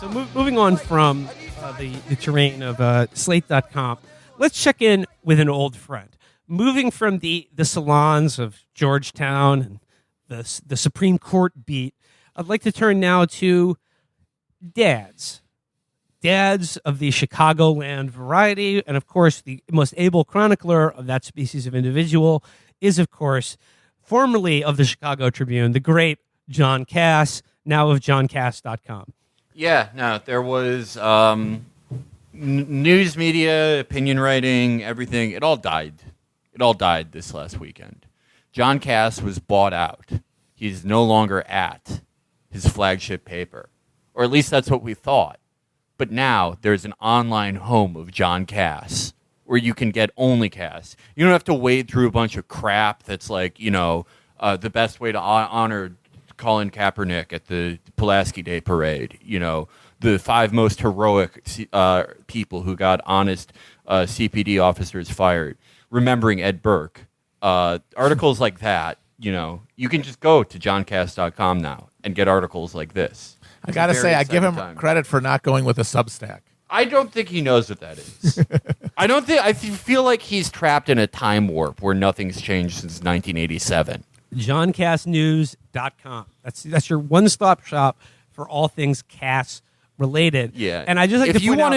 So moving on from the terrain of Slate.com, let's check in with an old friend. Moving from the salons of Georgetown and the Supreme Court beat, I'd like to turn now to dads. Dads of the Chicagoland variety. And, of course, the most able chronicler of that species of individual is, of course, formerly of the Chicago Tribune, the great John Kass, now of johnkass.com. Yeah, no, there was news media, opinion writing, everything. It all died. It all died this last weekend. John Kass was bought out. He's no longer at his flagship paper, or at least that's what we thought. But now there's an online home of John Kass where you can get only Kass. You don't have to wade through a bunch of crap that's like, the best way to honor Colin Kaepernick at the Pulaski Day Parade. The 5 most heroic people who got honest CPD officers fired. Remembering Ed Burke. Articles like that, you can just go to johnkass.com now and get articles like this. I got to say, I give him credit for not going with a Substack. I don't think he knows what that is. I feel like he's trapped in a time warp where nothing's changed since 1987. JohnKassNews.com. That's your one-stop shop for all things Kass related. Yeah. And I just like if you want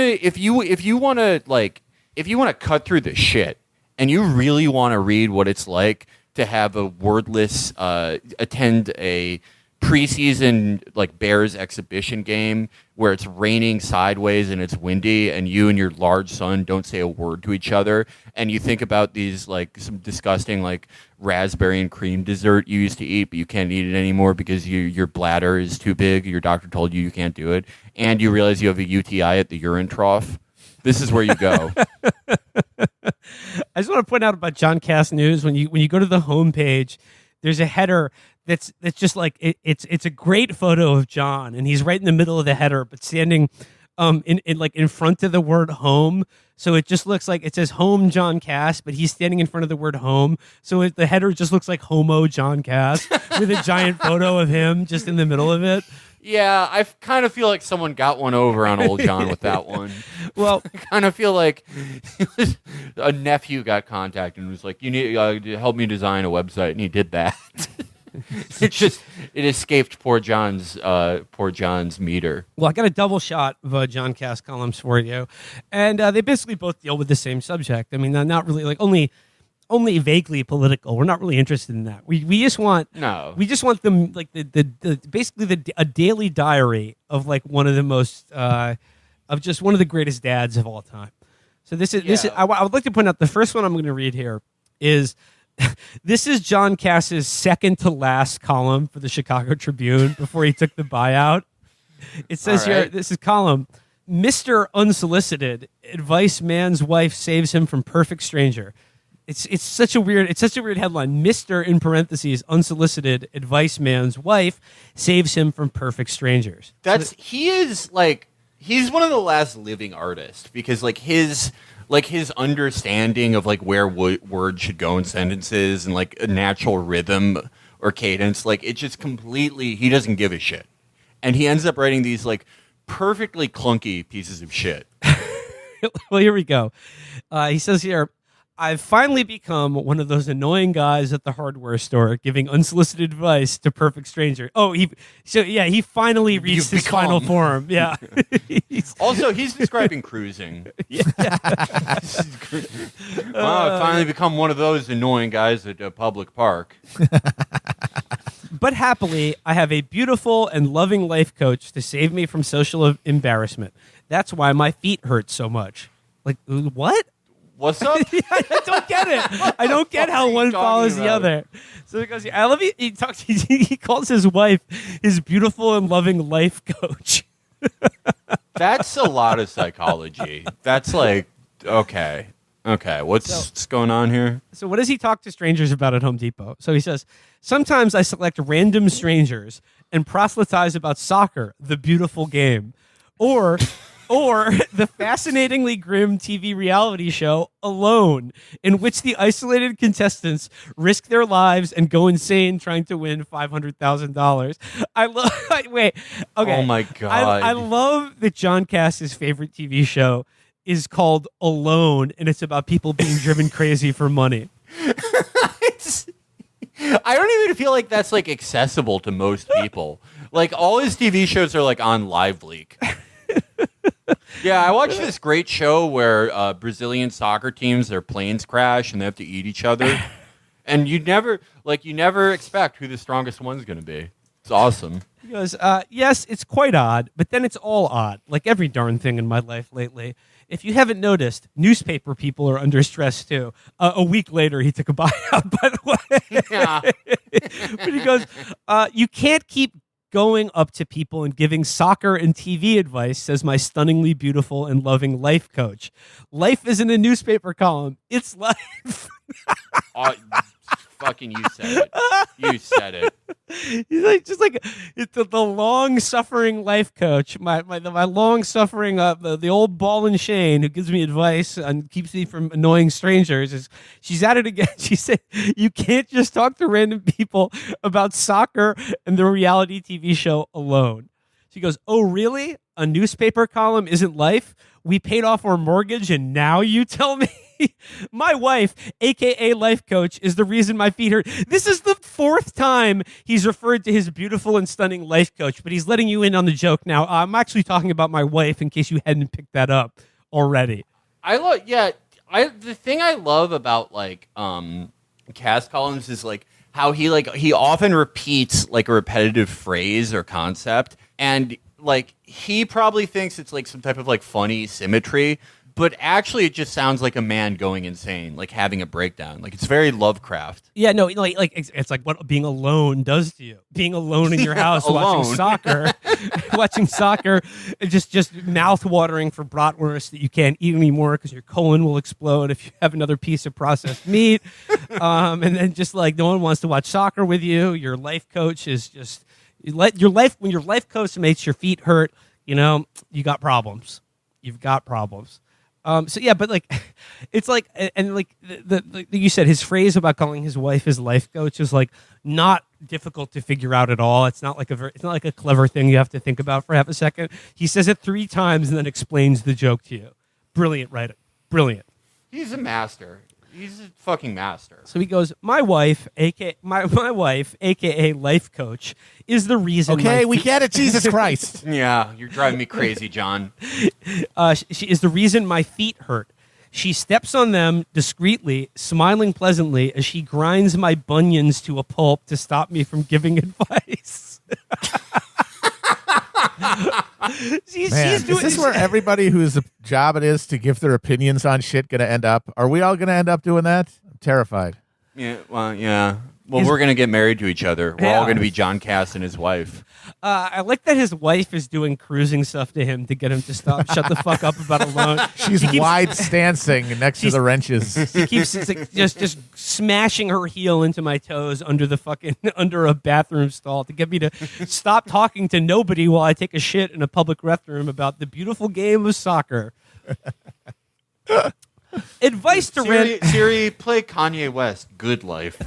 to cut through the shit and you really want to read what it's like to have a wordless attend a preseason Bears exhibition game where it's raining sideways and it's windy and you and your large son don't say a word to each other, and you think about these some disgusting raspberry and cream dessert you used to eat but you can't eat it anymore because your bladder is too big, your doctor told you can't do it, and you realize you have a UTI at the urine trough. This is where you go. I just want to point out about John Kass News, when you go to the homepage, there's a header that's just it's a great photo of John, and he's right in the middle of the header, but standing in front of the word home. So it just looks like it says home John Kass, but he's standing in front of the word home. So the header just looks like homo John Kass with a giant photo of him just in the middle of it. Yeah, I kind of feel like someone got one over on old John with that one. Well, I kind of feel like a nephew got contacted and was like, "You need to help me design a website," and he did that. It escaped poor John's meter. Well, I got a double shot of John Kass columns for you, and they basically both deal with the same subject. I mean, not really only vaguely political. We're not really interested in that. We just want them basically a daily diary of one of the most of just one of the greatest dads of all time. So this is I would like to point out the first one I'm going to read here is this is John Kass's second to last column for the Chicago Tribune before he took the buyout. It says here, this is column, Mr. Unsolicited, advice man's wife saves him from perfect stranger. It's such a weird headline. Mr. in parentheses, unsolicited, advice man's wife saves him from perfect strangers. He's one of the last living artists because his understanding of where words should go in sentences and a natural rhythm or cadence, it just completely, he doesn't give a shit. And he ends up writing these perfectly clunky pieces of shit. Well, here we go. He says here, I've finally become one of those annoying guys at the hardware store giving unsolicited advice to perfect strangers. Oh, he finally reached his final form. Yeah. He's describing cruising. Yeah. I've finally become one of those annoying guys at a public park. But happily, I have a beautiful and loving life coach to save me from social embarrassment. That's why my feet hurt so much. What? What's up? I don't get it. I don't get how one follows the other. So it goes. I love it. He calls his wife his beautiful and loving life coach. That's a lot of psychology. That's okay. What's going on here? So what does he talk to strangers about at Home Depot? So he says, sometimes I select random strangers and proselytize about soccer, the beautiful game, or Or the fascinatingly grim TV reality show Alone, in which the isolated contestants risk their lives and go insane trying to win $500,000. I love. Wait, okay. Oh my God. I love that John Kass's favorite TV show is called Alone, and it's about people being driven crazy for money. I don't even feel like that's like accessible to most people. Like all his TV shows are like on Live Leak. Yeah, I watched this great show where Brazilian soccer teams, their planes crash and they have to eat each other, and you never expect who the strongest one's going to be. It's awesome. He goes, yes, it's quite odd, but then it's all odd, like every darn thing in my life lately. If you haven't noticed, newspaper people are under stress too. A week later, he took a buyout, by the way. Yeah. But he goes, you can't keep going up to people and giving soccer and TV advice, says my stunningly beautiful and loving life coach. Life isn't a newspaper column. It's life. Fucking you said it. You said it. He's like it's the long suffering life coach, my long suffering the old ball and chain who gives me advice and keeps me from annoying strangers. She's at it again. She said you can't just talk to random people about soccer and the reality TV show Alone. She goes, oh really? A newspaper column isn't life? We paid off our mortgage and now you tell me? My wife, a.k.a. life coach, is the reason my feet hurt. This is the fourth time he's referred to his beautiful and stunning life coach, but he's letting you in on the joke now. I'm actually talking about my wife in case you hadn't picked that up already. The thing I love about like Kass columns is like how he often repeats like a repetitive phrase or concept, and like he probably thinks it's like some type of like funny symmetry. But actually, it just sounds like a man going insane, like having a breakdown. Like it's very Lovecraft. Yeah, no, like it's like what being alone does to you. Being alone in your house watching soccer, just mouth watering for bratwurst that you can't eat anymore because your colon will explode if you have another piece of processed meat. And then just like no one wants to watch soccer with you. Your life coach is just when your life coach makes your feet hurt. You know, you got problems. You've got problems. So yeah, but like, it's like, and like the you said his phrase about calling his wife his life coach is like not difficult to figure out at all. It's not like a clever thing you have to think about for half a second. He says it 3 times and then explains the joke to you. Brilliant writing. Brilliant. He's a master. He's a fucking master. So he goes, my wife, my wife, aka life coach, is the reason. Okay, we get it. Jesus Christ. Yeah, you're driving me crazy, John. She is the reason my feet hurt. She steps on them discreetly, smiling pleasantly as she grinds my bunions to a pulp to stop me from giving advice. She's doing, is this where everybody whose job it is to give their opinions on shit going to end up? Are we all going to end up doing that? I'm terrified. Yeah, well, yeah. Well, we're going to get married to each other. We're all going to be John Kass and his wife. I like that his wife is doing cruising stuff to him to get him to shut the fuck up about Alone. She's wide stancing next to the wrenches. She keeps just smashing her heel into my toes under a bathroom stall to get me to stop talking to nobody while I take a shit in a public restroom about the beautiful game of soccer. Advice to Siri, play Kanye West, Good Life.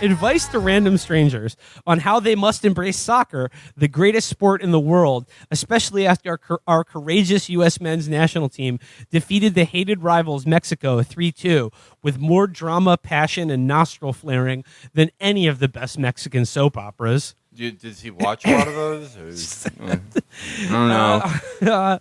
Advice to random strangers on how they must embrace soccer, the greatest sport in the world, especially after our courageous U.S. men's national team defeated the hated rivals Mexico 3-2 with more drama, passion, and nostril flaring than any of the best Mexican soap operas. Does he watch a lot of those? I don't know.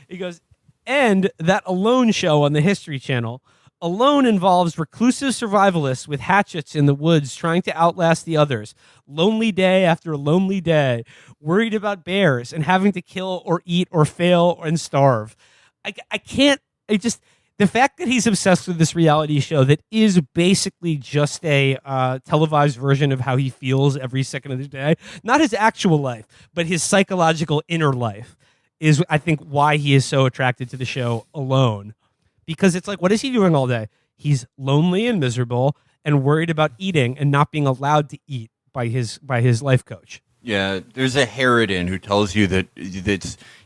He goes, and that Alone show on the History Channel. Alone involves reclusive survivalists with hatchets in the woods trying to outlast the others. Lonely day after lonely day, worried about bears and having to kill or eat or fail and starve. The fact that he's obsessed with this reality show that is basically just a televised version of how he feels every second of the day, not his actual life, but his psychological inner life, is, I think, why he is so attracted to the show Alone. Because it's like, what is he doing all day? He's lonely and miserable and worried about eating and not being allowed to eat by his life coach. Yeah, there's a Harridan who tells you that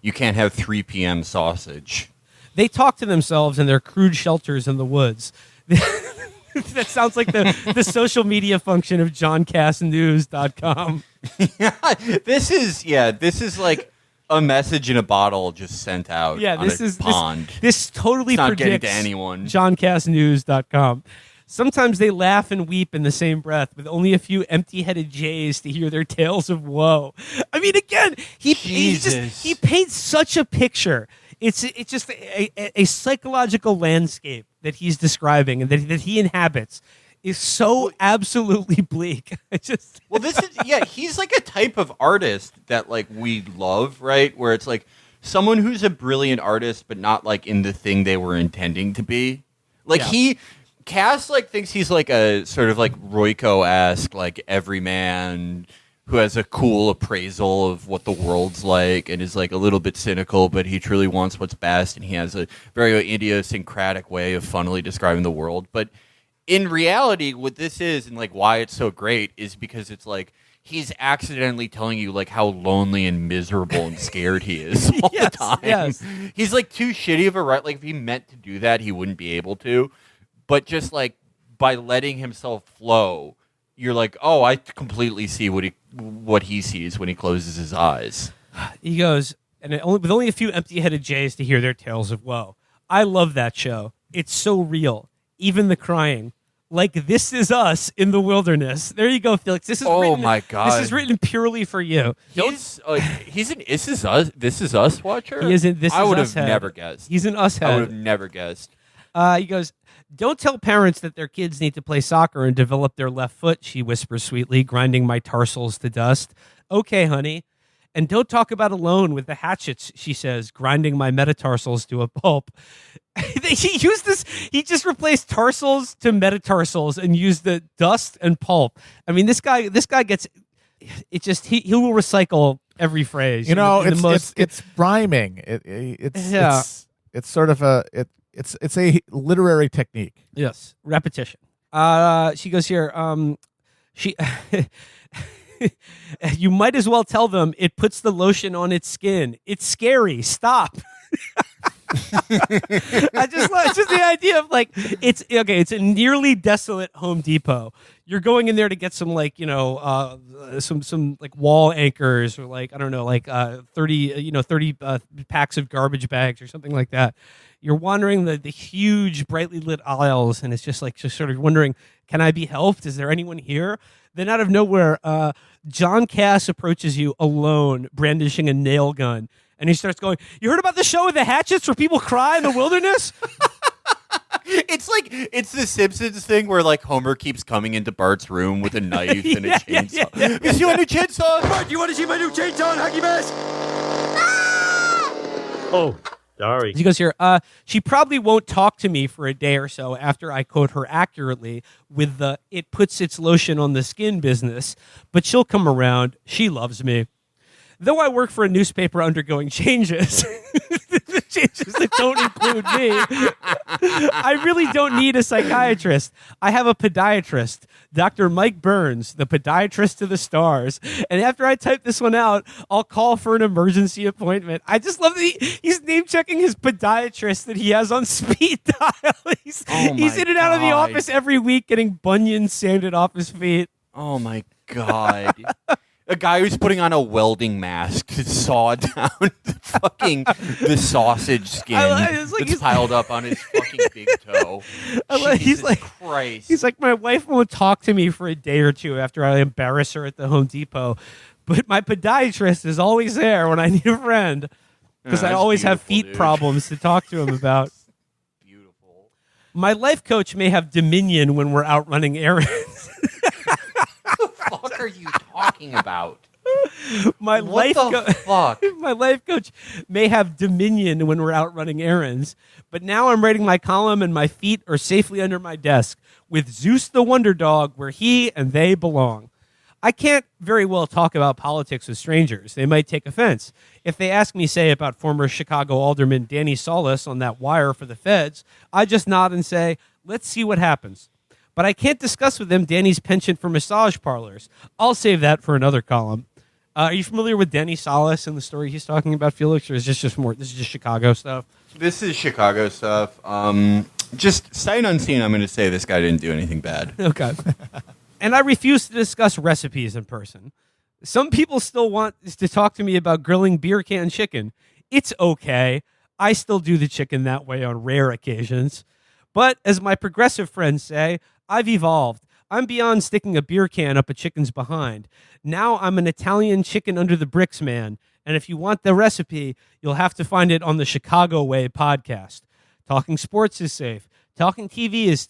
you can't have 3 p.m. sausage. They talk to themselves in their crude shelters in the woods. That sounds like the social media function of JohnCassNews.com. This is like a message in a bottle just sent out on a pond. This totally it's not predicts getting to anyone. JohnCassNews.com. Sometimes they laugh and weep in the same breath, with only a few empty-headed jays to hear their tales of woe. I mean, again, he paints such a picture. It's just a psychological landscape that he's describing and that he inhabits is so absolutely bleak. He's like a type of artist that like we love, right? Where it's like someone who's a brilliant artist, but not like in the thing they were intending to be. Kass like thinks he's like a sort of like Royko-esque, like everyman who has a cool appraisal of what the world's like and is like a little bit cynical, but he truly wants what's best, and he has a very idiosyncratic way of funnily describing the world. But in reality, what this is and like why it's so great is because it's like he's accidentally telling you like how lonely and miserable and scared he is all the time. Yes. He's like too shitty of a writer. Like if he meant to do that, he wouldn't be able to. But just like by letting himself flow, you're like, oh, I completely see what he sees when he closes his eyes. He goes, with only a few empty-headed jays to hear their tales of woe. I love that show. It's so real. Even the crying. Like This Is Us in the wilderness. There you go, Felix. This is my God. This is written purely for you. He's an This Is Us watcher? He is in This Is Us. I would have never guessed. He's an Us head. I would have never guessed. He goes, don't tell parents that their kids need to play soccer and develop their left foot, she whispers sweetly, grinding my tarsals to dust. Okay, honey. And don't talk about alone with the hatchets, she says, grinding my metatarsals to a pulp. He just replaced tarsals to metatarsals and used the dust and pulp. I mean, this guy gets it. Just he will recycle every phrase. It's rhyming. It's sort of it's a literary technique. Yes, repetition. She goes here. You might as well tell them it puts the lotion on its skin. It's scary. Stop. It's just the idea of like it's a nearly desolate Home Depot. You're going in there to get some like some like wall anchors or like I don't know like 30 packs of garbage bags or something like that. You're wandering the huge brightly lit aisles and it's just sort of wondering, can I be helped? Is there anyone here? Then out of nowhere, John Kass approaches you alone, brandishing a nail gun. And he starts going, you heard about the show with the hatchets where people cry in the wilderness? It's the Simpsons thing where like Homer keeps coming into Bart's room with a knife and a chainsaw. Yeah. You see my new chainsaw? Bart, you want to see my new chainsaw and hockey mask? Oh, sorry. He goes here, she probably won't talk to me for a day or so after I quote her accurately with the it puts its lotion on the skin business, but she'll come around. She loves me. Though I work for a newspaper undergoing changes, the changes that don't include me, I really don't need a psychiatrist. I have a podiatrist, Dr. Mike Burns, the podiatrist to the stars. And after I type this one out, I'll call for an emergency appointment. I just love that he's name-checking his podiatrist that he has on speed dial. He's in and out of the office every week getting bunions sanded off his feet. Oh, my God. A guy who's putting on a welding mask to saw down the sausage skin that's piled up on his fucking big toe. Christ. He's like, my wife won't talk to me for a day or two after I embarrass her at the Home Depot, but my podiatrist is always there when I need a friend because I always have feet problems to talk to him about. Beautiful. My life coach may have dominion when we're out running errands. What are you talking about? My life coach may have dominion when we're out running errands, but now I'm writing my column and my feet are safely under my desk with Zeus the Wonder Dog where he and they belong. I can't very well talk about politics with strangers. They might take offense. If they ask me, say, about former Chicago Alderman Danny Solis on that wire for the feds, I just nod and say, let's see what happens. But I can't discuss with them Danny's penchant for massage parlors. I'll save that for another column. Are you familiar with Denny Salas and the story he's talking about, Felix, or is this just more? This is just Chicago stuff. This is Chicago stuff. Just sight unseen, I'm going to say this guy didn't do anything bad. Okay. And I refuse to discuss recipes in person. Some people still want to talk to me about grilling beer can chicken. It's okay. I still do the chicken that way on rare occasions. But as my progressive friends say, I've evolved. I'm beyond sticking a beer can up a chicken's behind. Now I'm an Italian chicken under the bricks man. And if you want the recipe, you'll have to find it on the Chicago Way podcast. Talking sports is safe. Talking TV is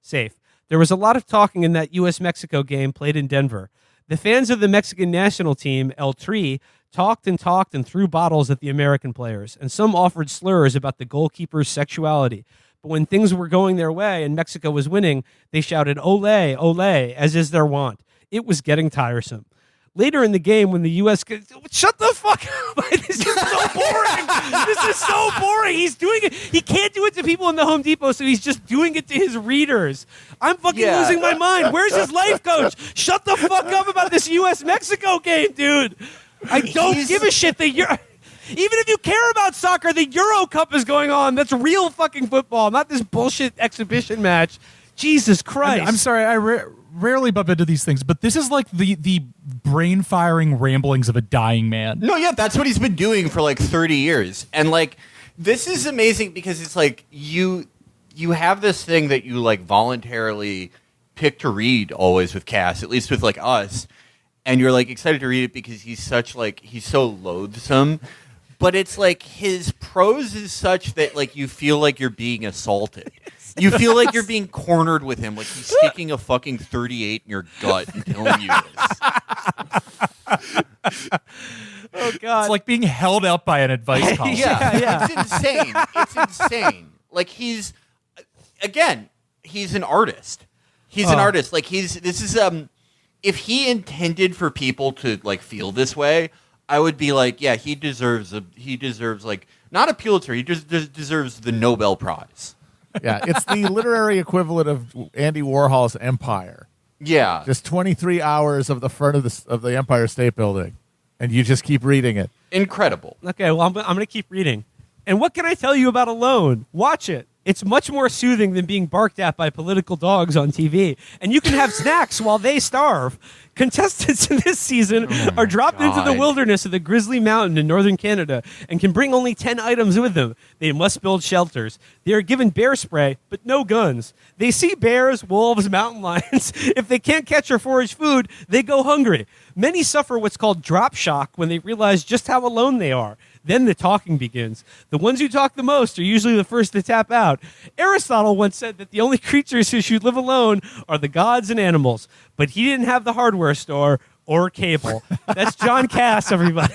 safe. There was a lot of talking in that U.S.-Mexico game played in Denver. The fans of the Mexican national team, El Tri, talked and threw bottles at the American players. And some offered slurs about the goalkeeper's sexuality. But when things were going their way and Mexico was winning, they shouted, "Ole, ole," as is their wont. It was getting tiresome. Later in the game, when the U.S. Shut the fuck up! This is so boring. This is so boring. He's doing it. He can't do it to people in the Home Depot, so he's just doing it to his readers. I'm fucking losing my mind. Where's his life coach? Shut the fuck up about this U.S.-Mexico game, dude. I don't give a shit. Even if you care about soccer, the Euro Cup is going on. That's real fucking football, not this bullshit exhibition match. Jesus Christ. I'm sorry, I rarely bump into these things, but this is like the brain-firing ramblings of a dying man. No, yeah, that's what he's been doing for like 30 years. And like, this is amazing because it's like you have this thing that you like voluntarily pick to read always with Kass, at least with like us, and you're like excited to read it because he's so loathsome. But it's like his prose is such that like you feel like you're being assaulted. You feel like you're being cornered with him, like he's sticking a fucking 38 in your gut and telling you this. Oh God! It's like being held up by an advice column. Yeah. It's insane. It's insane. Like he's an artist. He's an artist. Like if he intended for people to like feel this way, I would be like, yeah, he deserves like not a Pulitzer. He just deserves the Nobel Prize. Yeah, it's the literary equivalent of Andy Warhol's Empire. Yeah, just 23 hours of the front of the Empire State Building, and you just keep reading it. Incredible. Okay, well, I'm going to keep reading. And what can I tell you about Alone? Watch it. It's much more soothing than being barked at by political dogs on TV. And you can have snacks while they starve. Contestants in this season are dropped into the wilderness of the Grizzly Mountain in northern Canada and can bring only 10 items with them. They must build shelters. They are given bear spray, but no guns. They see bears, wolves, mountain lions. If they can't catch or forage food, they go hungry. Many suffer what's called drop shock when they realize just how alone they are. Then the talking begins. The ones who talk the most are usually the first to tap out. Aristotle once said that the only creatures who should live alone are the gods and animals, but he didn't have the hardware store or cable. That's John Kass, everybody.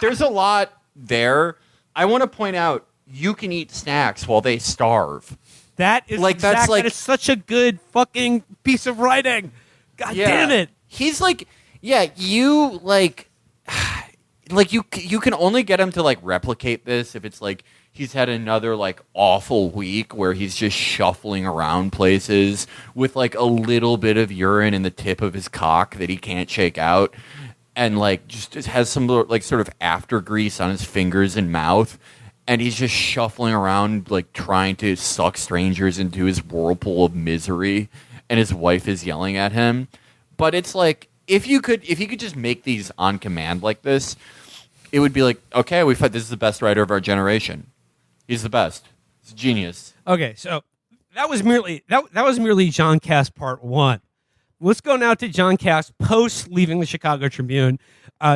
There's a lot there. I want to point out, you can eat snacks while they starve. That is that is such a good fucking piece of writing. God damn it. He's like, yeah, you like you can only get him to like replicate this if it's like he's had another like awful week where he's just shuffling around places with like a little bit of urine in the tip of his cock that he can't shake out, and like just has some like sort of after grease on his fingers and mouth, and he's just shuffling around like trying to suck strangers into his whirlpool of misery, and his wife is yelling at him. But it's like, if you could just make these on command like this, it would be like, okay, this is the best writer of our generation. He's the best. He's a genius. Okay, so that was merely John Kass part 1. Let's go now to John Kass post leaving the Chicago Tribune.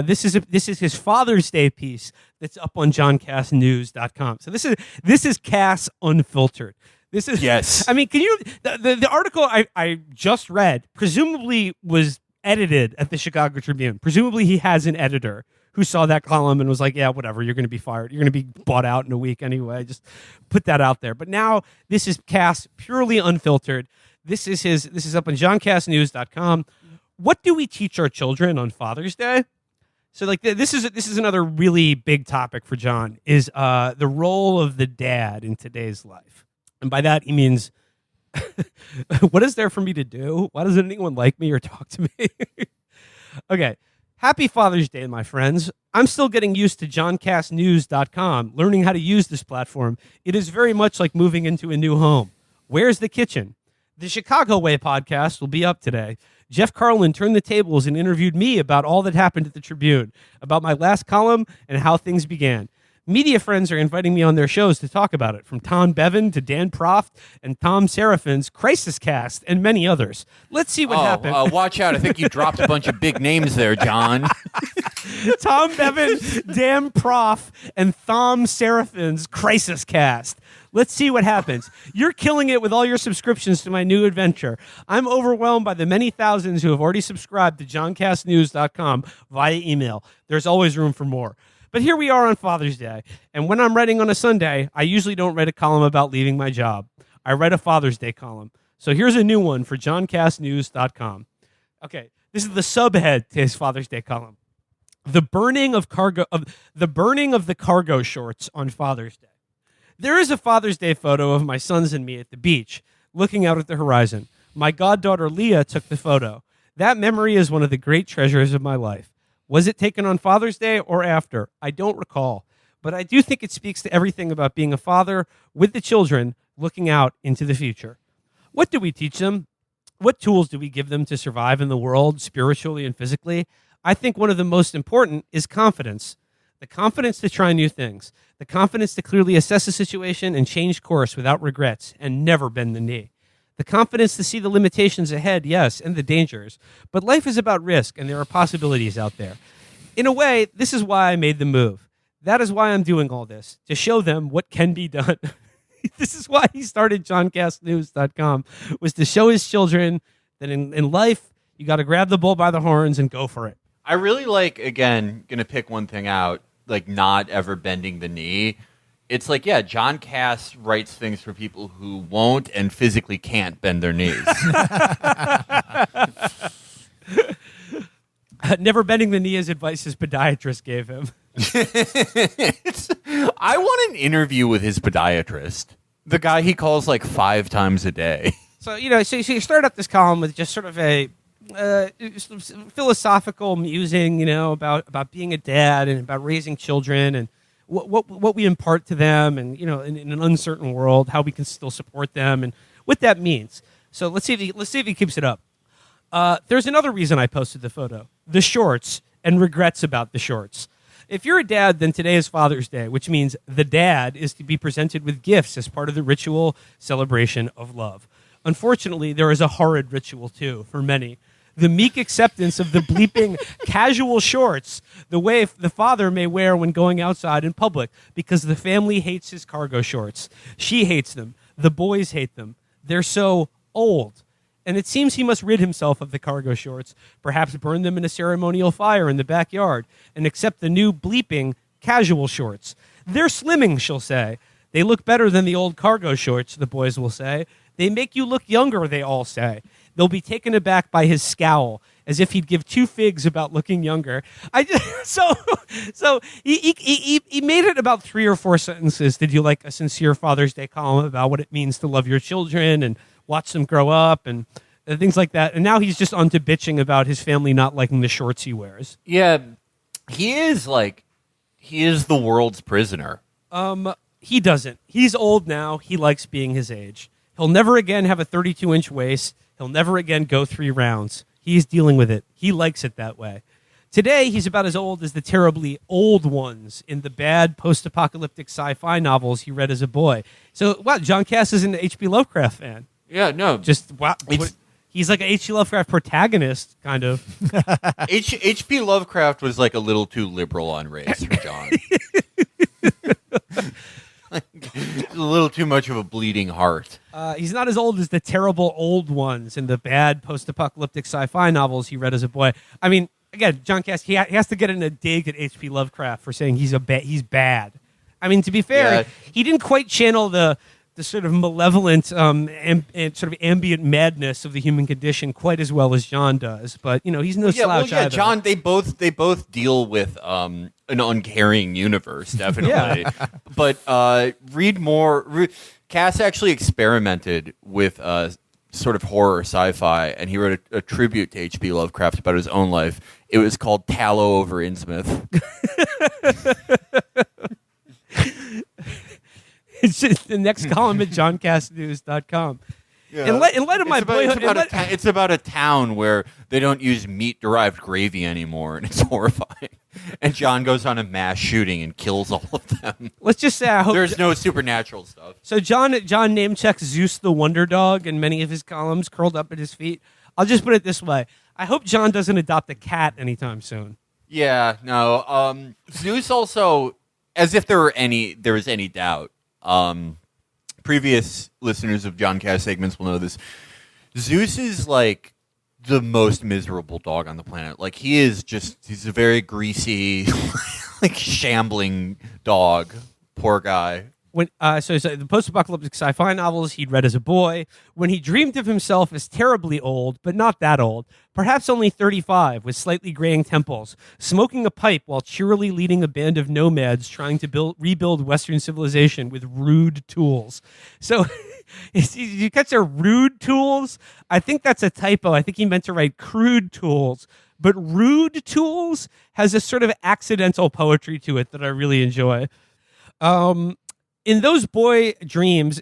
This is his Father's Day piece that's up on johnkassnews.com. So this is Kass unfiltered. This is, yes. I mean, can you the article I just read presumably was edited at the Chicago Tribune. Presumably he has an editor who saw that column and was like, yeah, whatever, you're going to be fired. You're going to be bought out in a week anyway. Just put that out there. But now this is Kass purely unfiltered. This is up on johnkassnews.com. What do we teach our children on Father's Day? So like this is another really big topic for John, is the role of the dad in today's life. And by that he means, what is there for me to do? Why doesn't anyone like me or talk to me? Okay. Happy Father's Day, my friends. I'm still getting used to johncassnews.com, learning how to use this platform. It is very much like moving into a new home. Where's the kitchen? The Chicago Way podcast will be up today. Jeff Carlin turned the tables and interviewed me about all that happened at the Tribune, about my last column and how things began. Media friends are inviting me on their shows to talk about it, from Tom Bevan to Dan Proft and Tom Serafin's Crisis Cast and many others. Let's see what happens. Watch out. I think you dropped a bunch of big names there, John. Tom Bevan, Dan Proft, and Tom Serafin's Crisis Cast. Let's see what happens. You're killing it with all your subscriptions to my new adventure. I'm overwhelmed by the many thousands who have already subscribed to johncassnews.com via email. There's always room for more. But here we are on Father's Day, and when I'm writing on a Sunday, I usually don't write a column about leaving my job. I write a Father's Day column. So here's a new one for johncassnews.com. Okay, this is the subhead to his Father's Day column. The burning of the cargo shorts on Father's Day. There is a Father's Day photo of my sons and me at the beach, looking out at the horizon. My goddaughter Leah took the photo. That memory is one of the great treasures of my life. Was it taken on Father's Day or after? I don't recall. But I do think it speaks to everything about being a father with the children looking out into the future. What do we teach them? What tools do we give them to survive in the world, spiritually and physically? I think one of the most important is confidence. The confidence to try new things. The confidence to clearly assess a situation and change course without regrets and never bend the knee. The confidence to see the limitations ahead, yes, and the dangers. But life is about risk, and there are possibilities out there. In a way, this is why I made the move. That is why I'm doing all this, to show them what can be done. This is why he started johncassnews.com, was to show his children that in life, you got to grab the bull by the horns and go for it. I really like, again, going to pick one thing out, like not ever bending the knee. It's like, yeah, John Kass writes things for people who won't and physically can't bend their knees. Never bending the knee is advice his podiatrist gave him. I want an interview with his podiatrist, the guy he calls like 5 times a day. So you start up this column with just sort of a philosophical musing, about being a dad and about raising children and what we impart to them, and in an uncertain world, how we can still support them and what that means. So let's see if he keeps it up. There's another reason I posted the photo: the shorts and regrets about the shorts. If you're a dad, then today is Father's Day, which means the dad is to be presented with gifts as part of the ritual celebration of love. Unfortunately, there is a horrid ritual too for many. The meek acceptance of the bleeping casual shorts, the way the father may wear when going outside in public, because the family hates his cargo shorts. She hates them. The boys hate them. They're so old. And it seems he must rid himself of the cargo shorts, perhaps burn them in a ceremonial fire in the backyard, and accept the new bleeping casual shorts. They're slimming, she'll say. They look better than the old cargo shorts, the boys will say. They make you look younger, they all say. They'll be taken aback by his scowl, as if he'd give 2 figs about looking younger. So he made it about 3 or 4 sentences. Did you like a sincere Father's Day column about what it means to love your children and watch them grow up and things like that? And now he's just on to bitching about his family not liking the shorts he wears. Yeah, he is the world's prisoner. He doesn't. He's old now. He likes being his age. He'll never again have a 32-inch waist. He'll never again go 3 rounds. He's dealing with it. He likes it that way. Today, he's about as old as the terribly old ones in the bad post-apocalyptic sci-fi novels he read as a boy. So, wow, John Kass is an H.P. Lovecraft fan. Yeah, no. Just, wow. He's like an H.P. Lovecraft protagonist, kind of. H.P. Lovecraft was like a little too liberal on race for John. A little too much of a bleeding heart. He's not as old as the terrible old ones in the bad post-apocalyptic sci-fi novels he read as a boy. I mean, again, John Kass, he has to get in a dig at H.P. Lovecraft for saying he's bad. I mean, to be fair, he didn't quite channel the sort of malevolent and sort of ambient madness of the human condition quite as well as John does. But he's no slouch either. John, they both deal with an uncaring universe, definitely. But read more. Kass actually experimented with sort of horror sci-fi, and he wrote a tribute to H.P. Lovecraft about his own life. It was called Tallow over Innsmouth. It's just the next column at johncassnews.com. Yeah. In light of my boyhood, it's about a town where they don't use meat-derived gravy anymore, and it's horrifying. And John goes on a mass shooting and kills all of them. let's just say I hope There's no supernatural stuff. So John name checks Zeus the Wonder Dog in many of his columns, curled up at his feet. I'll just put it this way: I hope John doesn't adopt a cat anytime soon. Yeah, no. Zeus also, as if there was any doubt. Previous listeners of John Cass segments will know this. Zeus is like the most miserable dog on the planet. Like he's a very greasy, like shambling dog. Poor guy. When so the post-apocalyptic sci-fi novels he'd read as a boy, when he dreamed of himself as terribly old, but not that old, perhaps only 35, with slightly graying temples, smoking a pipe while cheerily leading a band of nomads trying to rebuild Western civilization with rude tools. So you catch their rude tools? I think that's a typo. I think he meant to write crude tools. But rude tools has a sort of accidental poetry to it that I really enjoy. In those boy dreams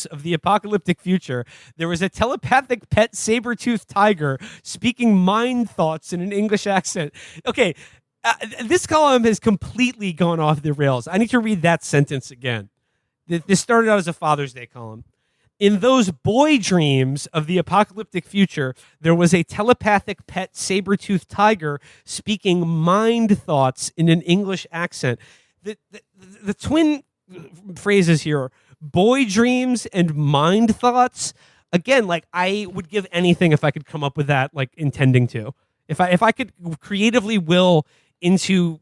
of the apocalyptic future, there was a telepathic pet saber-toothed tiger speaking mind thoughts in an English accent. Okay, this column has completely gone off the rails. I need to read that sentence again. This started out as a Father's Day column. In those boy dreams of the apocalyptic future, there was a telepathic pet saber-toothed tiger speaking mind thoughts in an English accent. The twin phrases here, boy dreams and mind thoughts. Again, like I would give anything if I could come up with that, like intending to. If I could creatively will into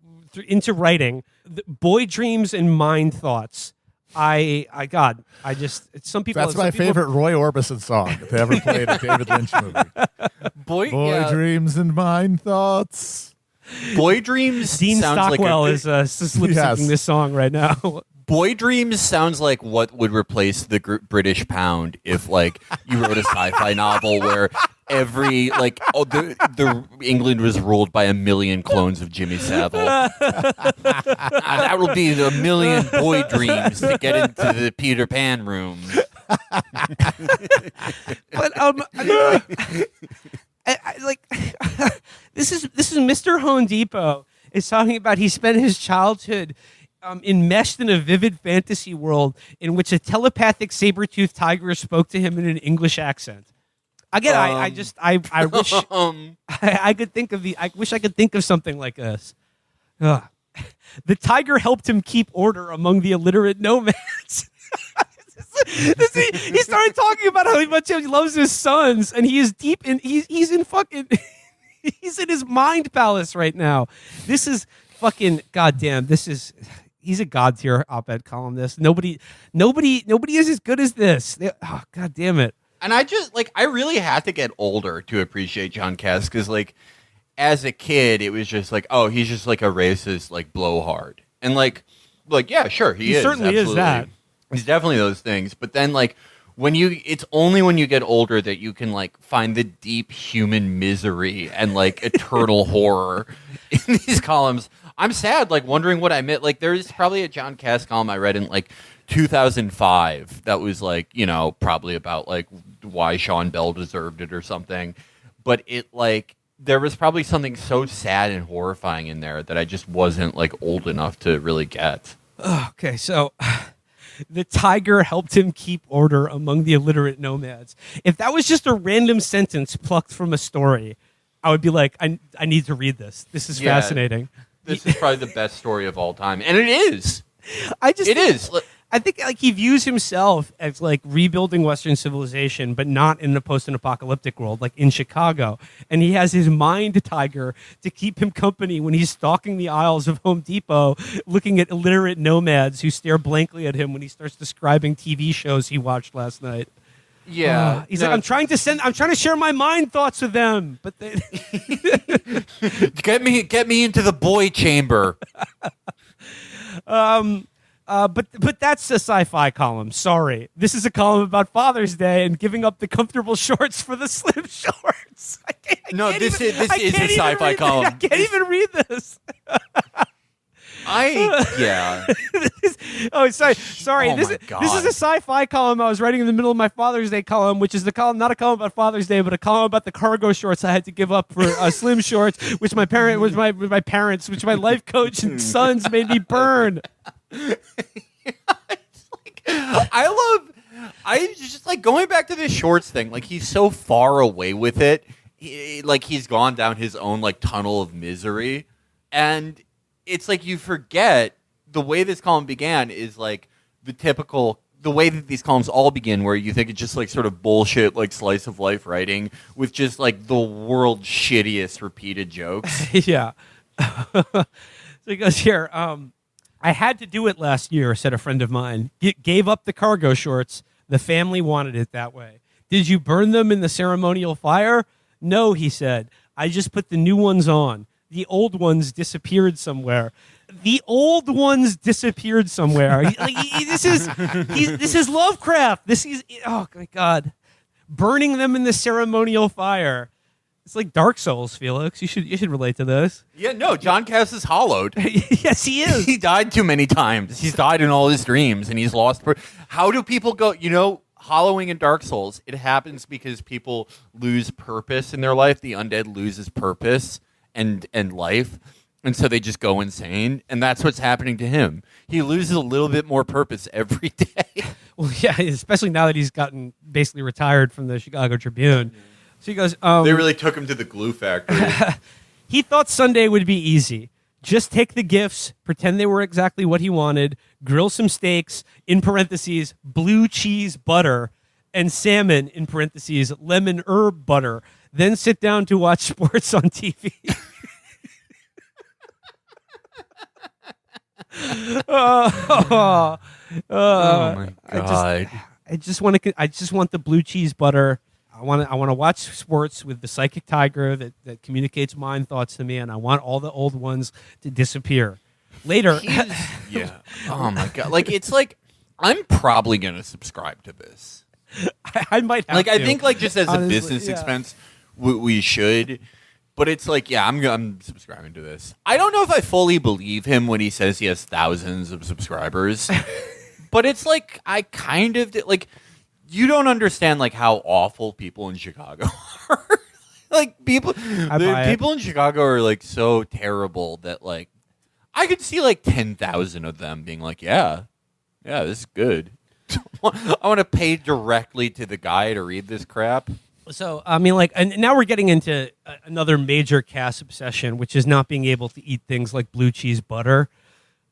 writing boy dreams and mind thoughts. Some people. That's my favorite Roy Orbison song if they ever played a David Lynch movie. Boy dreams and mind thoughts. Boy dreams. Dean sounds Stockwell like is lip syncing this song right now. Boy dreams sounds like what would replace the British pound if, like, you wrote a sci-fi novel where the England was ruled by 1 million clones of Jimmy Savile. That will be the 1 million boy dreams to get into the Peter Pan room. But this is Mr. Home Depot is talking about he spent his childhood enmeshed in a vivid fantasy world in which a telepathic saber-toothed tiger spoke to him in an English accent. Again, I wish I could think of I wish I could think of something like this. Ugh. The tiger helped him keep order among the illiterate nomads. He started talking about how much he loves his sons, and he is deep in he's in fucking he's in his mind palace right now. This is fucking goddamn. He's a god tier op-ed columnist. Nobody is as good as this. Oh, god damn it. And I really had to get older to appreciate John Cass because, like, as a kid, it was just like, oh, he's just like a racist, like, blowhard. And like, yeah, sure, he is. Certainly absolutely. Is that. He's definitely those things. But then, like, it's only when you get older that you can, like, find the deep human misery and, like, eternal horror in these columns. I'm sad, like, wondering what I meant. Like, there's probably a John Cass column I read in, like, 2005 that was, like, you know, probably about, like, why Sean Bell deserved it or something. But it, like, there was probably something so sad and horrifying in there that I just wasn't, like, old enough to really get. Okay, so the tiger helped him keep order among the illiterate nomads. If that was just a random sentence plucked from a story, I would be like, I need to read this. This is fascinating. This is probably the best story of all time. And it is. It is. I think like he views himself as like rebuilding Western civilization, but not in the post-apocalyptic world, like in Chicago. And he has his mind tiger to keep him company when he's stalking the aisles of Home Depot, looking at illiterate nomads who stare blankly at him when he starts describing TV shows he watched last night. Yeah, he's like, I'm trying to share my mind thoughts with them, but they get me into the boy chamber. But that's a sci-fi column. Sorry, this is a column about Father's Day and giving up the comfortable shorts for the slim shorts. This is a sci-fi column. I can't even read this. Sorry. Oh This is a sci-fi column I was writing in the middle of my Father's Day column, which is the column, not a column about Father's Day, but a column about the cargo shorts I had to give up for slim shorts, which my life coach and sons made me burn. I just like going back to this shorts thing. Like he's so far away with it. He's gone down his own like tunnel of misery, and it's like you forget the way this column began is like the way that these columns all begin, where you think it's just like sort of bullshit, like slice of life writing with just like the world's shittiest repeated jokes. Yeah. So he goes here. I had to do it last year, said a friend of mine. Gave up the cargo shorts. The family wanted it that way. Did you burn them in the ceremonial fire? No, he said. I just put the new ones on. The old ones disappeared somewhere. This is Lovecraft. This is, oh my God. Burning them in the ceremonial fire. It's like Dark Souls, Felix. You should relate to this. Yeah, no, John Kass is hollowed. Yes, he is. He died too many times. He's died in all his dreams, and he's lost. How do people go? Hollowing in Dark Souls, it happens because people lose purpose in their life. The undead loses purpose and life, and so they just go insane. And that's what's happening to him. He loses a little bit more purpose every day. Well, yeah, especially now that he's gotten basically retired from the Chicago Tribune. So he goes, they really took him to the glue factory. He thought Sunday would be easy. Just take the gifts, pretend they were exactly what he wanted, grill some steaks, in parentheses, blue cheese butter, and salmon, in parentheses, lemon herb butter, then sit down to watch sports on TV. Oh my God. I just want the blue cheese butter. I want to watch sports with the psychic tiger that communicates mind thoughts to me, and I want all the old ones to disappear. Later, yeah. Oh my God! Like it's like I'm probably gonna subscribe to this. I might have to. I think just as honestly, a business expense, we should. But it's like, yeah, I'm subscribing to this. I don't know if I fully believe him when he says he has thousands of subscribers, but it's like I kind of like. You don't understand how awful people in Chicago are. People in Chicago are so terrible that I could see 10,000 of them being yeah, this is good. I want to pay directly to the guy to read this crap. So I mean, and now we're getting into another major Kass obsession, which is not being able to eat things like blue cheese butter.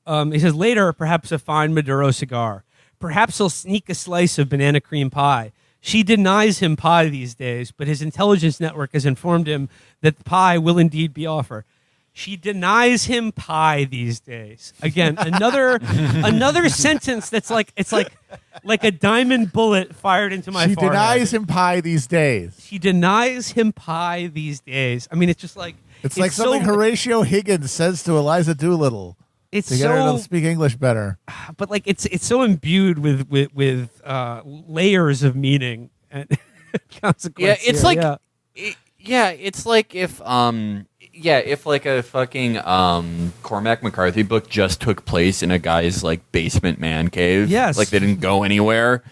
He says later, perhaps a fine Maduro cigar. Perhaps he'll sneak a slice of banana cream pie. She denies him pie these days, but his intelligence network has informed him that the pie will indeed be offered. She denies him pie these days. Again, another sentence that's like a diamond bullet fired into my forehead. She denies him pie these days. She denies him pie these days. I mean, it's just it's like something Horatio Higgins says to Eliza Doolittle. It's to get her to speak English better. But it's so imbued with layers of meaning and consequence. Yeah, it's it's like if a fucking Cormac McCarthy book just took place in a guy's basement man cave. Yes, they didn't go anywhere,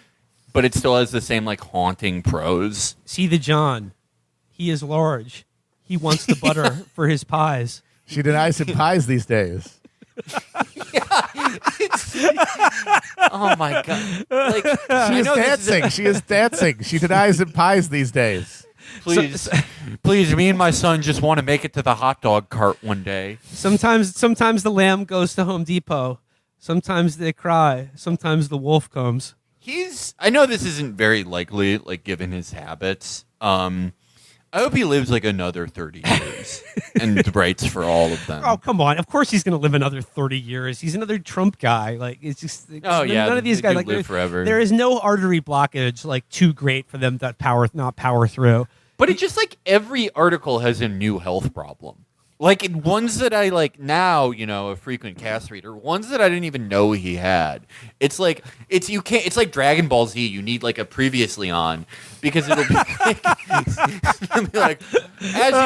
but it still has the same haunting prose. See the John, he is large. He wants the butter for his pies. She denies him pies these days. Oh my God! She is dancing. She denies him pies these days. Please, please, me and my son just want to make it to the hot dog cart one day. Sometimes the lamb goes to Home Depot. Sometimes they cry. Sometimes the wolf comes. I know this isn't very likely, given his habits. I hope he lives another 30 years and writes for all of them. Oh, come on. Of course he's going to live another 30 years. He's another Trump guy. It's just none of these guys live forever. There is no artery blockage too great for them to not power through. But it's just every article has a new health problem. Like ones that I like now, a frequent Kass reader. Ones that I didn't even know he had. It's like It's like Dragon Ball Z. You need like a previously on because it'll be like as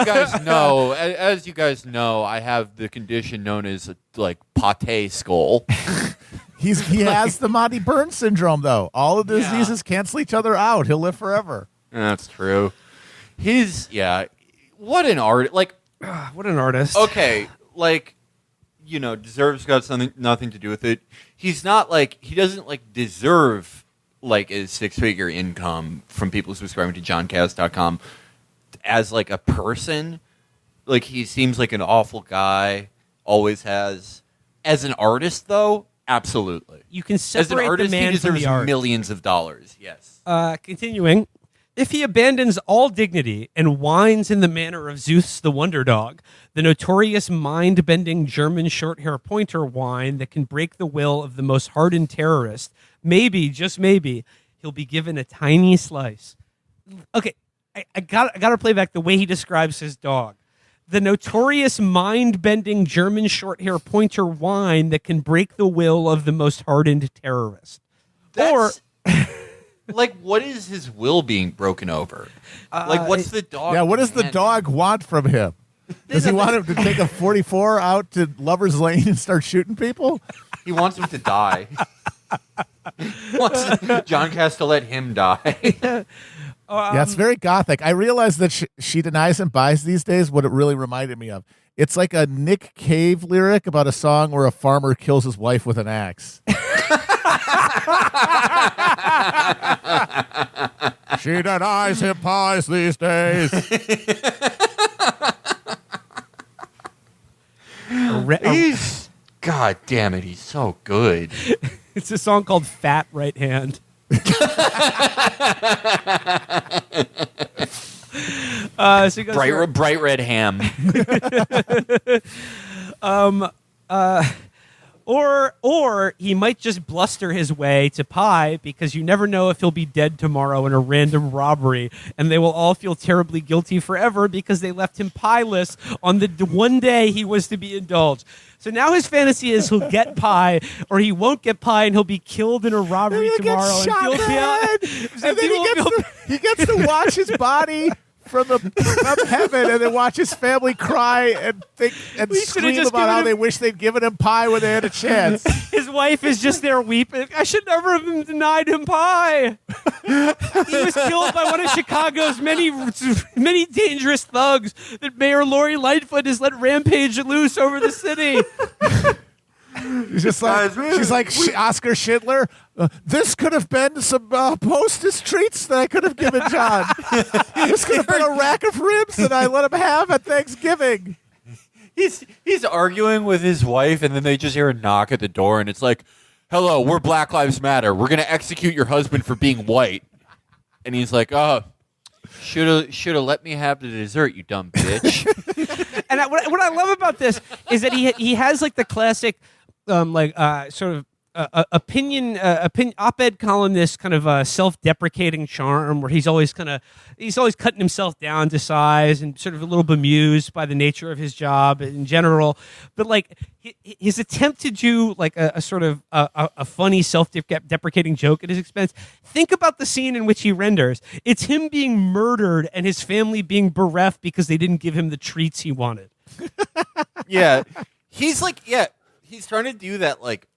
you guys know, I have the condition known as like pate skull. He has the Monty Burns syndrome though. All of the diseases cancel each other out. He'll live forever. That's true. What an art! Like. What an artist. Okay, like, deserve's got nothing to do with it. He's not like, he doesn't like deserve like a 6-figure income from people subscribing to johnkass.com as like a person. Like, he seems like an awful guy, always has. As an artist, though, absolutely. You can separate as an artist, the man he deserves from the art. millions of dollars, yes. Continuing. If he abandons all dignity and whines in the manner of Zeus the Wonder Dog, the notorious mind-bending German short-hair pointer whine that can break the will of the most hardened terrorist, maybe, just maybe, he'll be given a tiny slice. Okay, I gotta play back the way he describes his dog. The notorious mind-bending German short-hair pointer whine that can break the will of the most hardened terrorist. Like, what is his will being broken over? Like, what's the dog? Yeah, what does the dog want from him? Does he want him to take a 44 out to Lover's Lane and start shooting people? He wants him to die. He wants John Kass to let him die. Yeah, it's very gothic. I realize that she denies and buys these days what it really reminded me of. It's like a Nick Cave lyric about a song where a farmer kills his wife with an axe. She denies him pies these days. God damn it, he's so good. It's a song called Fat Right Hand. So he goes bright red ham. Or he might just bluster his way to pie because you never know if he'll be dead tomorrow in a random robbery, and they will all feel terribly guilty forever because they left him pieless on the one day he was to be indulged. So now his fantasy is he'll get pie, or he won't get pie, and he'll be killed in a robbery tomorrow. And then he gets to watch his body from heaven, and then watch his family cry and think and scream about how they wish they'd given him pie when they had a chance. His wife is just there weeping. I should never have denied him pie. He was killed by one of Chicago's many dangerous thugs that Mayor Lori Lightfoot has let rampage loose over the city. She's like Oscar Schindler. This could have been some Hostess treats that I could have given John. This could have been a rack of ribs that I let him have at Thanksgiving. He's arguing with his wife, and then they just hear a knock at the door, and it's like, "Hello, we're Black Lives Matter. We're gonna execute your husband for being white." And he's like, "Oh, should have let me have the dessert, you dumb bitch." And what I love about this is that he has like the classic sort of opinion op-ed columnist kind of self-deprecating charm, where he's always cutting himself down to size and sort of a little bemused by the nature of his job in general. But like his attempt to do like a sort of a funny self-deprecating joke at his expense. Think about the scene in which he renders. It's him being murdered and his family being bereft because they didn't give him the treats he wanted. Yeah, he's trying to do that like,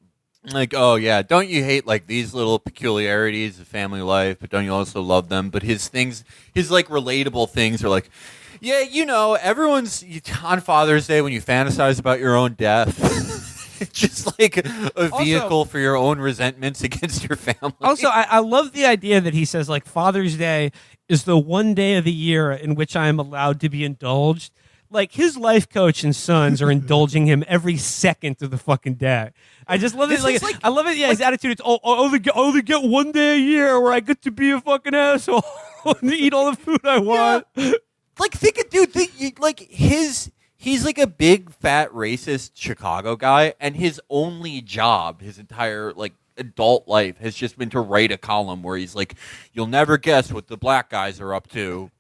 oh yeah, don't you hate like these little peculiarities of family life, but don't you also love them? But his like relatable things are like, yeah, everyone's on Father's Day when you fantasize about your own death. It's just like a vehicle for your own resentments against your family. Also, I love the idea that he says like Father's Day is the one day of the year in which I am allowed to be indulged. Like his life coach and sons are indulging him every second of the fucking day. I just love it. I love it. Yeah, his attitude. It's I only get one day a year where I get to be a fucking asshole and eat all the food I want. Yeah. Like think it, dude. He's like a big fat racist Chicago guy, and his only job, his entire like adult life, has just been to write a column where he's like, "You'll never guess what the black guys are up to."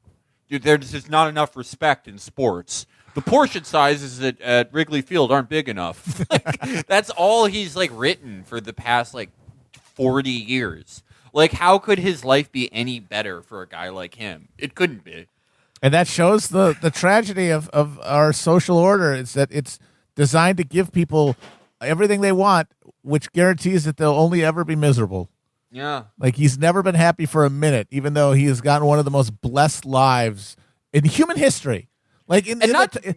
Dude, there's just not enough respect in sports. the portion sizes at Wrigley Field aren't big enough. Like, that's all he's like written for the past like 40 years. Like, how could his life be any better for a guy like him? It couldn't be. And that shows the tragedy of our social order is that it's designed to give people everything they want, which guarantees that they'll only ever be miserable. Yeah. Like, he's never been happy for a minute, even though he has gotten one of the most blessed lives in human history. Like, in the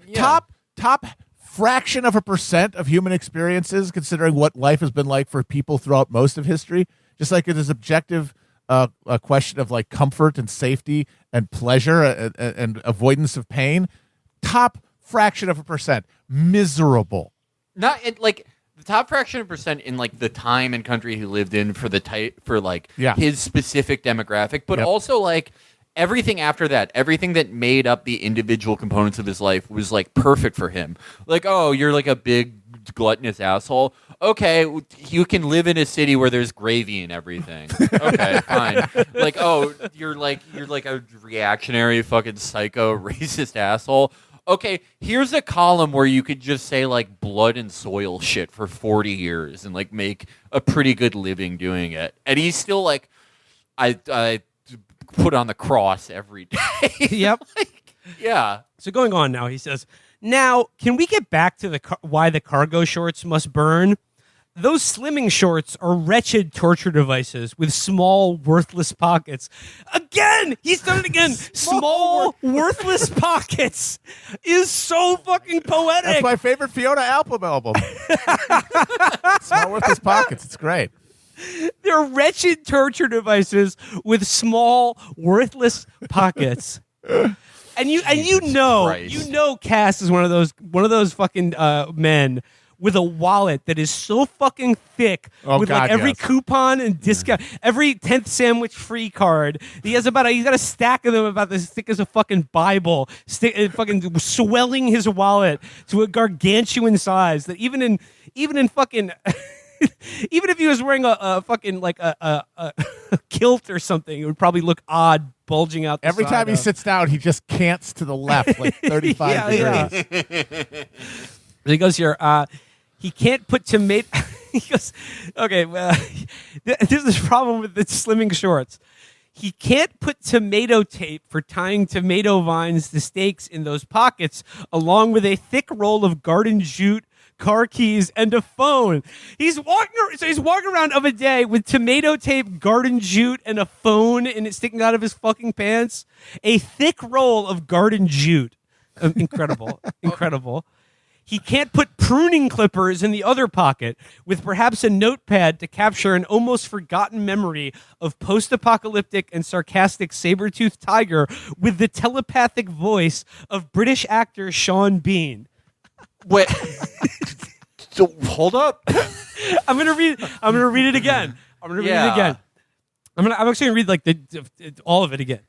top fraction of a % of human experiences, considering what life has been like for people throughout most of history, just like it is objective a question of like comfort and safety and pleasure and avoidance of pain. Top fraction of a %, miserable. Not like the top fraction of percent in like the time and country he lived in for his specific demographic, but also like everything after that, everything that made up the individual components of his life was like perfect for him. Like, oh, you're like a big gluttonous asshole. Okay, you can live in a city where there's gravy and everything. Okay, fine. Like, oh, you're like a reactionary fucking psycho racist asshole. Okay, here's a column where you could just say like blood and soil shit for 40 years and like make a pretty good living doing it. And he's still like, I put on the cross every day. Yep. Like, yeah. So going on now, he says, now, can we get back to why the cargo shorts must burn? Those slimming shorts are wretched torture devices with small, worthless pockets. Again! He's done it again! Small, worthless pockets is so fucking poetic. That's my favorite Fiona album. Small, worthless pockets. It's great. They're wretched torture devices with small, worthless pockets. And you know Kass is one of those fucking men with a wallet that is so fucking thick with like every coupon and discount, every 10th sandwich free card. He's got a stack of them about as thick as a fucking Bible, fucking swelling his wallet to a gargantuan size that even in fucking even if he was wearing a fucking like a kilt or something, it would probably look odd bulging out the every side time he sits down, he just cants to the left like 35 degrees. Yeah. He goes here, he can't put tomato. He goes, okay, this is the problem with the slimming shorts. He can't put tomato tape for tying tomato vines to stakes in those pockets, along with a thick roll of garden jute, car keys, and a phone. He's walking around of a day with tomato tape, garden jute, and a phone, and it's sticking out of his fucking pants. A thick roll of garden jute. Incredible. Incredible. He can't put pruning clippers in the other pocket with perhaps a notepad to capture an almost forgotten memory of post-apocalyptic and sarcastic saber-toothed tiger with the telepathic voice of British actor Sean Bean. Wait. So hold up. I'm gonna read it again. I'm actually gonna read like all of it again.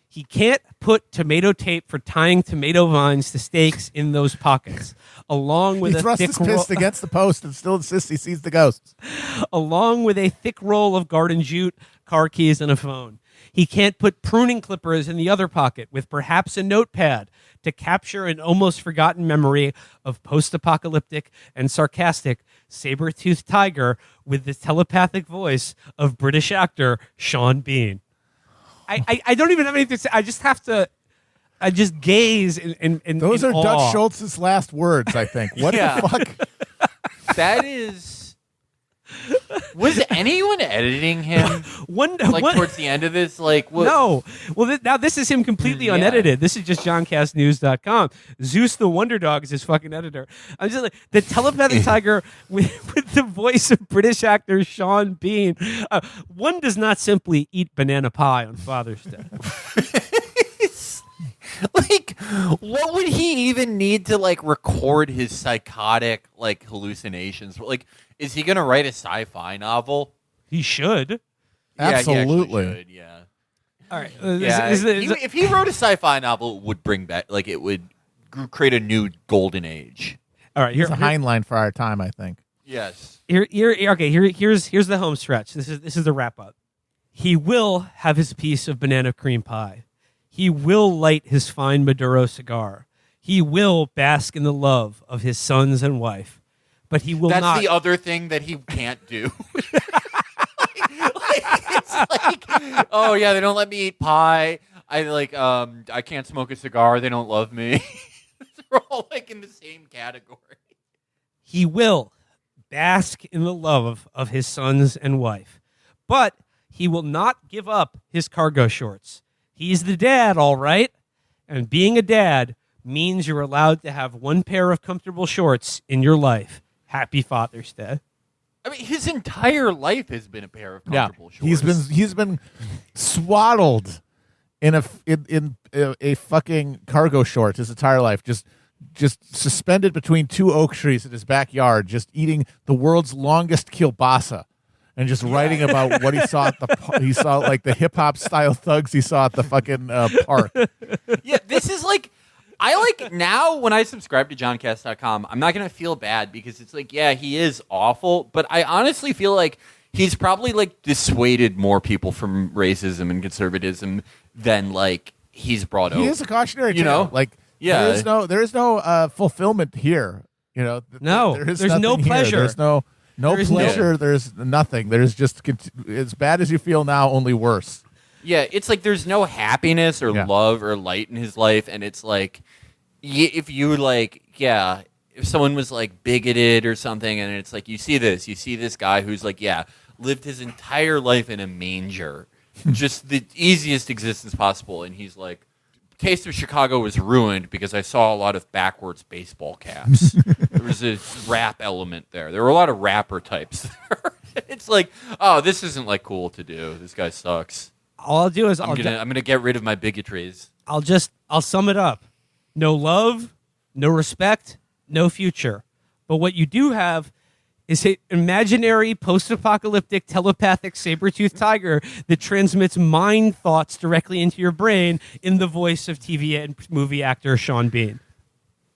He can't put tomato tape for tying tomato vines to stakes in those pockets, along with he thrust his fist against the post and still insists he sees the ghosts. Along with a thick roll of garden jute, car keys, and a phone. He can't put pruning clippers in the other pocket with perhaps a notepad to capture an almost forgotten memory of post-apocalyptic and sarcastic saber-toothed tiger with the telepathic voice of British actor Sean Bean. I don't even have anything to say. I just gaze in those are awe. Dutch Schultz's last words, I think. What the fuck? That is... Was anyone editing him? Towards the end of this? Like, what? No. Well, now this is him completely unedited. This is just JohnCastNews.com. Zeus the Wonder Dog is his fucking editor. I'm just like, the telepathic tiger with the voice of British actor Sean Bean. One does not simply eat banana pie on Father's Day. Like, what would he even need to like record his psychotic like hallucinations? Like, is he gonna write a sci-fi novel? He should. Absolutely. Yeah, he should, yeah. All right. If he wrote a sci-fi novel, it would bring back like it would create a new golden age. All right. Here's a Heinlein for our time, I think. Yes. Here's the home stretch. This is the wrap up. He will have his piece of banana cream pie. He will light his fine Maduro cigar. He will bask in the love of his sons and wife, but he will That's not. the other thing that he can't do. It's like, oh yeah, they don't let me eat pie. I can't smoke a cigar. They don't love me. They're all like in the same category. He will bask in the love of his sons and wife, but he will not give up his cargo shorts. He's the dad, all right, and being a dad means you're allowed to have one pair of comfortable shorts in your life. Happy Father's Day. I mean, his entire life has been a pair of comfortable shorts. He's been swaddled in a fucking cargo short his entire life, just suspended between two oak trees in his backyard, just eating the world's longest kielbasa, and just writing about what he saw at he saw like the hip hop style thugs he saw at the fucking park. Yeah, this is like. I like now when I subscribe to JohnCass.com, I'm not going to feel bad because it's like, yeah, he is awful, but I honestly feel like he's probably like dissuaded more people from racism and conservatism than like he's brought over. He is a cautionary tale. You know? Like, yeah. there is no fulfillment here. You know, No, there's no pleasure. There's no pleasure. There's nothing. There's just as bad as you feel now, only worse. Yeah, it's like there's no happiness or love or light in his life, and it's like if you like, if someone was like bigoted or something, and it's like you see this guy who's like, lived his entire life in a manger, just the easiest existence possible, and he's like, Taste of Chicago was ruined because I saw a lot of backwards baseball caps. There was a rap element there. There were a lot of rapper types there. It's like, oh, this isn't like cool to do. This guy sucks. All I'll do is I'm gonna get rid of my bigotries. I'll sum it up. No love, no respect, no future. But what you do have is an imaginary post-apocalyptic telepathic saber-toothed tiger that transmits mind thoughts directly into your brain in the voice of TV and movie actor Sean Bean.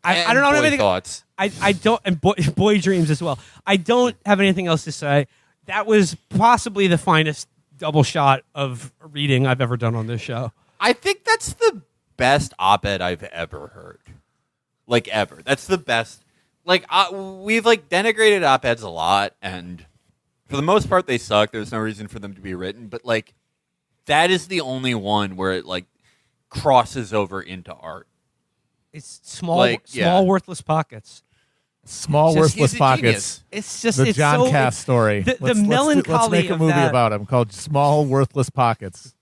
I don't know anything. Thoughts. I don't, and boy dreams as well. I don't have anything else to say. That was possibly the finest double shot of reading I've ever done on this show. I think that's the best op-ed I've ever heard. Like, ever. That's the best. Like, we've, like, denigrated op-eds a lot, and for the most part, they suck. There's no reason for them to be written, but, like, that is the only one where it, like, crosses over into art. It's small, worthless pockets. Small, worthless pockets. It's just the John Cass story. The melancholy. Let's make a movie about him called "Small, Worthless Pockets."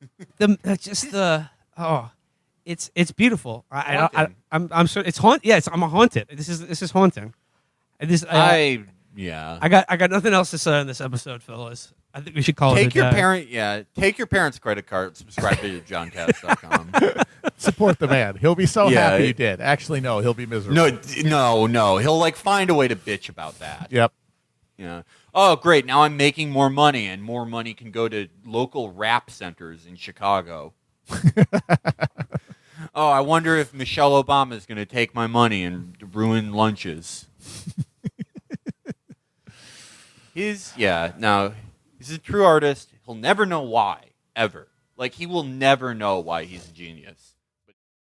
It's beautiful. I'm sure it's haunted. Yeah, I'm haunted. This is haunting. I got nothing else to say on this episode, fellas. I think we should call it. Take your parents' credit card. Subscribe to JohnCass.com. Support the man. He'll be so happy you did. Actually, no, he'll be miserable. No. He'll like find a way to bitch about that. Yep. Yeah. Oh, great. Now I'm making more money, and more money can go to local rap centers in Chicago. Oh, I wonder if Michelle Obama is going to take my money and ruin lunches. He's a true artist. He'll never know why, ever. Like, he will never know why he's a genius.